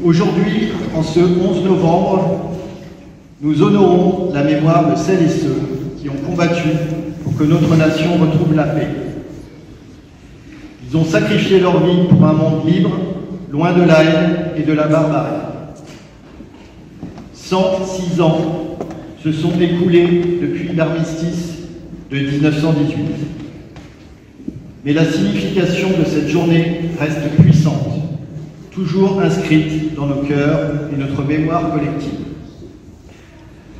Aujourd'hui, en ce 11 novembre, nous honorons la mémoire de celles et ceux qui ont combattu pour que notre nation retrouve la paix. Ils ont sacrifié leur vie pour un monde libre, loin de la haine et de la barbarie. 106 ans se sont écoulés depuis l'armistice de 1918. Mais la signification de cette journée reste puissante, toujours inscrite dans nos cœurs et notre mémoire collective.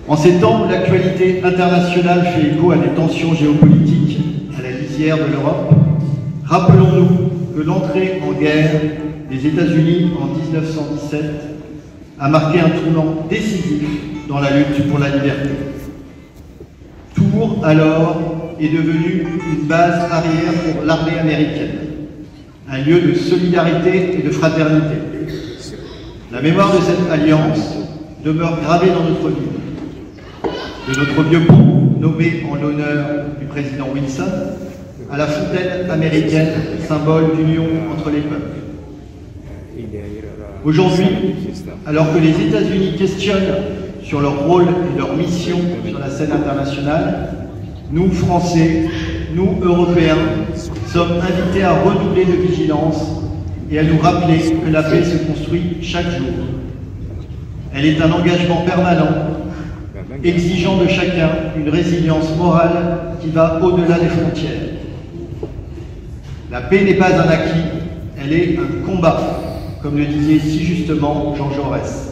En ces temps où l'actualité internationale fait écho à des tensions géopolitiques à la lisière de l'Europe, rappelons-nous que l'entrée en guerre des États-Unis en 1917 a marqué un tournant décisif dans la lutte pour la liberté. Tours, alors, est devenu une base arrière pour l'armée américaine, un lieu de solidarité et de fraternité. La mémoire de cette alliance demeure gravée dans notre vie. De notre vieux pont, nommé en l'honneur du président Wilson, à la fontaine américaine, symbole d'union entre les peuples. Aujourd'hui, alors que les États-Unis questionnent sur leur rôle et leur mission sur la scène internationale, nous, Français, nous, Européens, sommes invités à redoubler de vigilance et à nous rappeler que la paix se construit chaque jour. Elle est un engagement permanent, exigeant de chacun une résilience morale qui va au-delà des frontières. La paix n'est pas un acquis, elle est un combat, comme le disait si justement Jean Jaurès.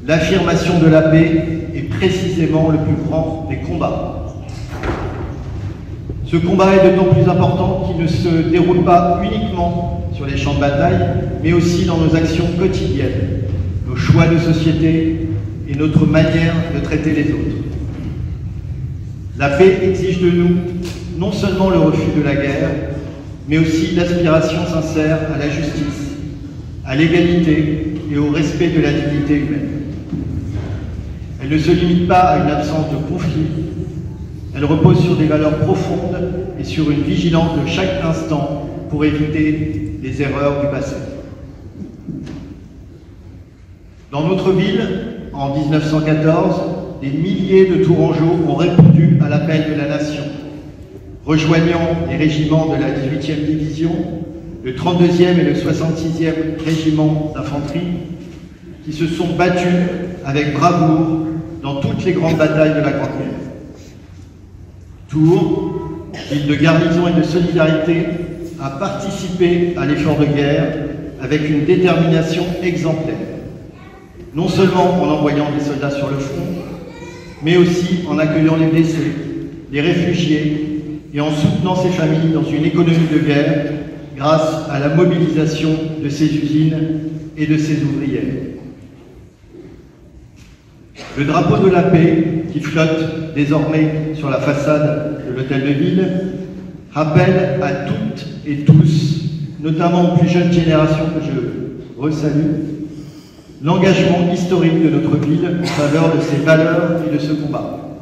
L'affirmation de la paix est précisément le plus grand des combats. Ce combat est d'autant plus important qu'il ne se déroule pas uniquement sur les champs de bataille, mais aussi dans nos actions quotidiennes, nos choix de société et notre manière de traiter les autres. La paix exige de nous non seulement le refus de la guerre, mais aussi l'aspiration sincère à la justice, à l'égalité et au respect de la dignité humaine. Elle ne se limite pas à une absence de conflit, elle repose sur des valeurs profondes et sur une vigilance de chaque instant pour éviter les erreurs du passé. Dans notre ville, en 1914, des milliers de Tourangeaux ont répondu à l'appel de la nation, rejoignant les régiments de la 18e division, le 32e et le 66e régiment d'infanterie, qui se sont battus avec bravoure dans toutes les grandes batailles de la Grande Guerre. Tours, ville de garnison et de solidarité, a participé à l'effort de guerre avec une détermination exemplaire, non seulement en envoyant des soldats sur le front, mais aussi en accueillant les blessés, les réfugiés et en soutenant ces familles dans une économie de guerre grâce à la mobilisation de ces usines et de ces ouvrières. Le drapeau de la paix, qui flotte désormais sur la façade de l'hôtel de ville, rappelle à toutes et tous, notamment aux plus jeunes générations que je resalue, l'engagement historique de notre ville en faveur de ses valeurs et de ce combat.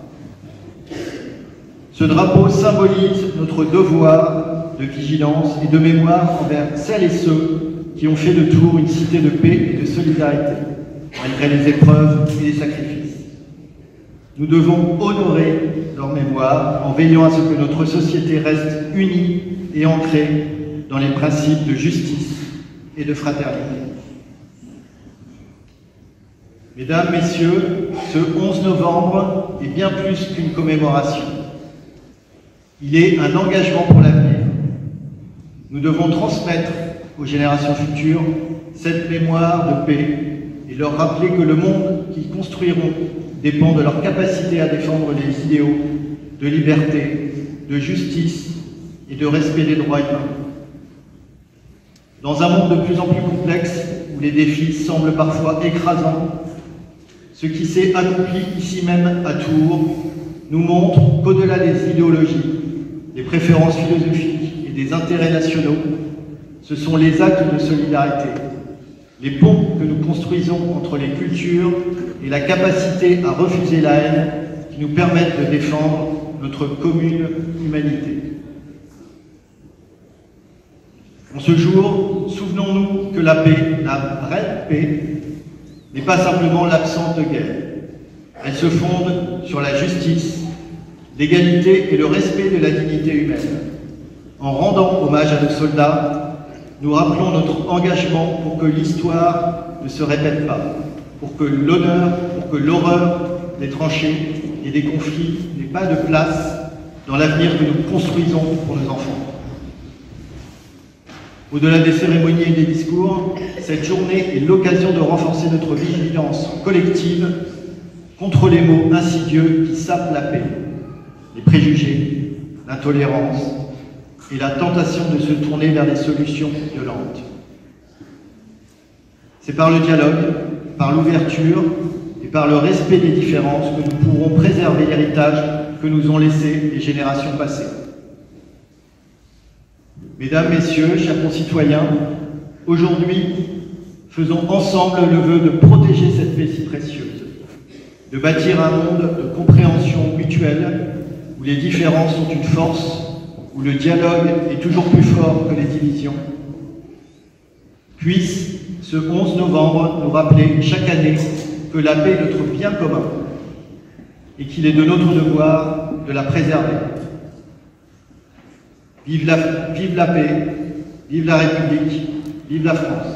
Ce drapeau symbolise notre devoir de vigilance et de mémoire envers celles et ceux qui ont fait de Tours une cité de paix et de solidarité, malgré les épreuves et les sacrifices. Nous devons honorer leur mémoire en veillant à ce que notre société reste unie et ancrée dans les principes de justice et de fraternité. Mesdames, Messieurs, ce 11 novembre est bien plus qu'une commémoration. Il est un engagement pour l'avenir. Nous devons transmettre aux générations futures cette mémoire de paix et leur rappeler que le monde qu'ils construiront dépend de leur capacité à défendre les idéaux de liberté, de justice et de respect des droits humains. Dans un monde de plus en plus complexe, où les défis semblent parfois écrasants, ce qui s'est accompli ici même à Tours nous montre qu'au-delà des idéologies, des préférences philosophiques et des intérêts nationaux, ce sont les actes de solidarité, les ponts que nous construisons entre les cultures et la capacité à refuser la haine qui nous permettent de défendre notre commune humanité. En ce jour, souvenons-nous que la paix, la vraie paix, n'est pas simplement l'absence de guerre. Elle se fonde sur la justice, l'égalité et le respect de la dignité humaine. En rendant hommage à nos soldats, nous rappelons notre engagement pour que l'histoire ne se répète pas, pour que l'horreur des tranchées et des conflits n'ait pas de place dans l'avenir que nous construisons pour nos enfants. Au-delà des cérémonies et des discours, cette journée est l'occasion de renforcer notre vigilance collective contre les mots insidieux qui sapent la paix, les préjugés, l'intolérance et la tentation de se tourner vers des solutions violentes. C'est par le dialogue, par l'ouverture et par le respect des différences que nous pourrons préserver l'héritage que nous ont laissé les générations passées. Mesdames, Messieurs, chers concitoyens, aujourd'hui, faisons ensemble le vœu de protéger cette paix si précieuse, de bâtir un monde de compréhension mutuelle où les différences sont une force, où le dialogue est toujours plus fort que les divisions. Puisse ce 11 novembre nous rappeler chaque année que la paix est notre bien commun et qu'il est de notre devoir de la préserver. Vive la paix, vive la République, vive la France.